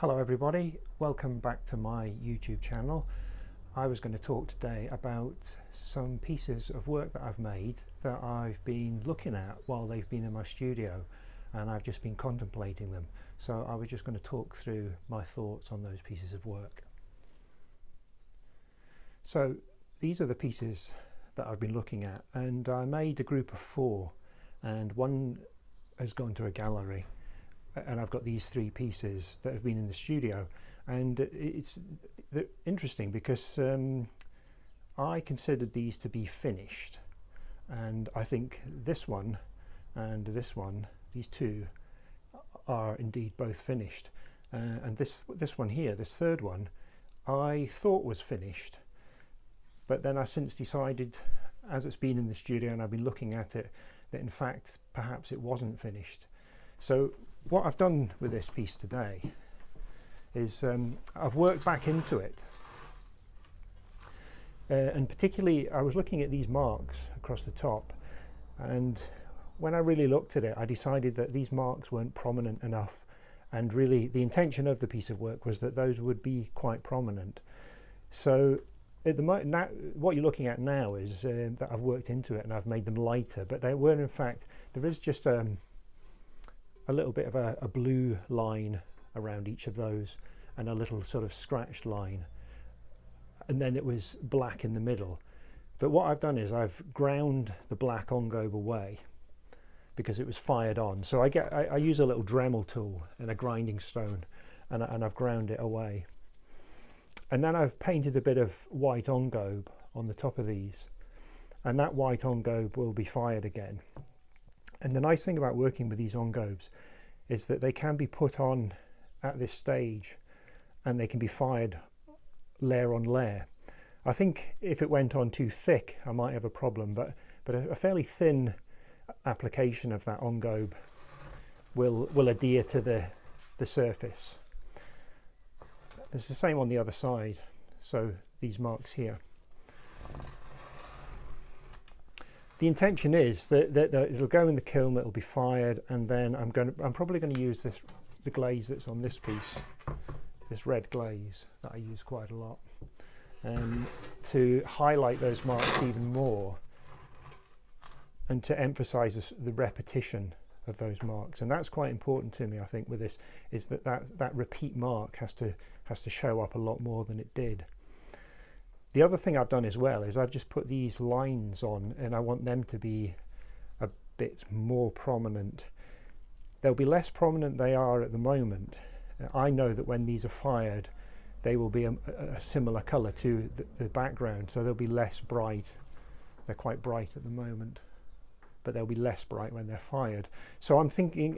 Hello everybody, welcome back to my YouTube channel. I was going to talk today about some pieces of work that I've made that I've been looking at while they've been in my studio, and I've just been contemplating them. So I was just going to talk through my thoughts on those pieces of work. So these are the pieces that I've been looking at, and I made a group of 4, and one has gone to a gallery. And I've got these 3 pieces that have been in the studio, and it's interesting because I considered these to be finished, and I think this one and this one, these 2, are indeed both finished. And this one here, this 3rd one, I thought was finished, but then I since decided, as it's been in the studio and I've been looking at it, that in fact perhaps it wasn't finished. So what I've done with this piece today is I've worked back into it, and particularly I was looking at these marks across the top, and when I really looked at it I decided that these marks weren't prominent enough, and really the intention of the piece of work was that those would be quite prominent. So at the moment, now, what you're looking at now is that I've worked into it and I've made them lighter, but they were in fact, there is just a little bit of a blue line around each of those and a little sort of scratched line, and then it was black in the middle. But what I've done is I've ground the black engobe away because it was fired on. So I use a little Dremel tool and a grinding stone, and I've ground it away. And then I've painted a bit of white engobe on the top of these, and that white engobe will be fired again. And the nice thing about working with these engobes is that they can be put on at this stage and they can be fired layer on layer. I think if it went on too thick I might have a problem, but a fairly thin application of that engobe will adhere to the surface. It's the same on the other side, so these marks here. The intention is that it'll go in the kiln, it'll be fired, and then I'm probably going to use the glaze that's on this piece, this red glaze that I use quite a lot, to highlight those marks even more and to emphasize the repetition of those marks. And that's quite important to me, I think, with this, is that repeat mark has to show up a lot more than it did. The other thing I've done as well is I've just put these lines on, and I want them to be a bit more prominent. They'll be less prominent than they are at the moment. I know that when these are fired they will be a similar colour to the background, so they'll be less bright. They're quite bright at the moment, but they'll be less bright when they're fired. So I'm thinking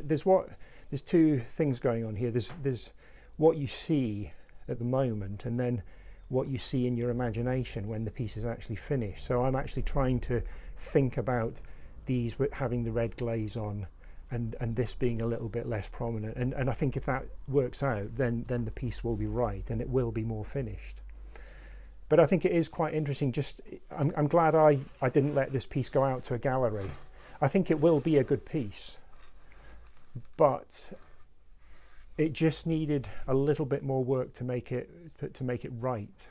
there's 2 things going on here. There's what you see at the moment, and then what you see in your imagination when the piece is actually finished. So I'm actually trying to think about these having the red glaze on and this being a little bit less prominent, and I think if that works out then the piece will be right and it will be more finished. But I think it is quite interesting. I'm glad I didn't let this piece go out to a gallery. I think it will be a good piece, but it just needed a little bit more work to make it right.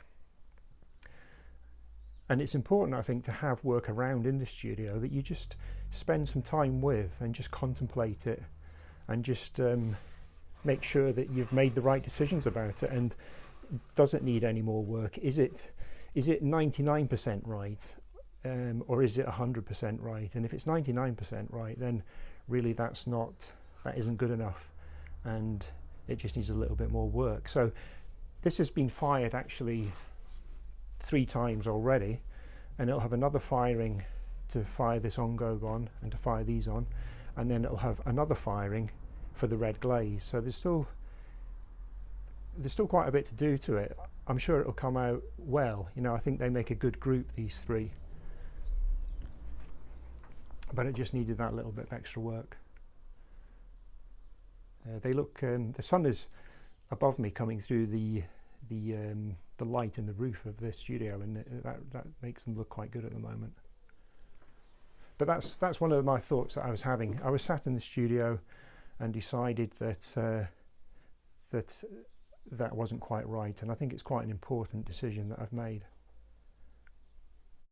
And it's important, I think, to have work around in the studio that you just spend some time with and just contemplate it, and just make sure that you've made the right decisions about it. And does it need any more work? Is it 99% right, or is it 100% right? And if it's 99% right, then really that isn't good enough, and it just needs a little bit more work. So this has been fired actually 3 times already, and it'll have another firing to fire this engobe on and to fire these on, and then it'll have another firing for the red glaze. So there's still quite a bit to do to it. I'm sure it'll come out well. You know, I think they make a good group, these 3, but it just needed that little bit of extra work. They look. The sun is above me, coming through the light in the roof of the studio, and that makes them look quite good at the moment. But that's one of my thoughts that I was having. I was sat in the studio and decided that that that wasn't quite right, and I think it's quite an important decision that I've made.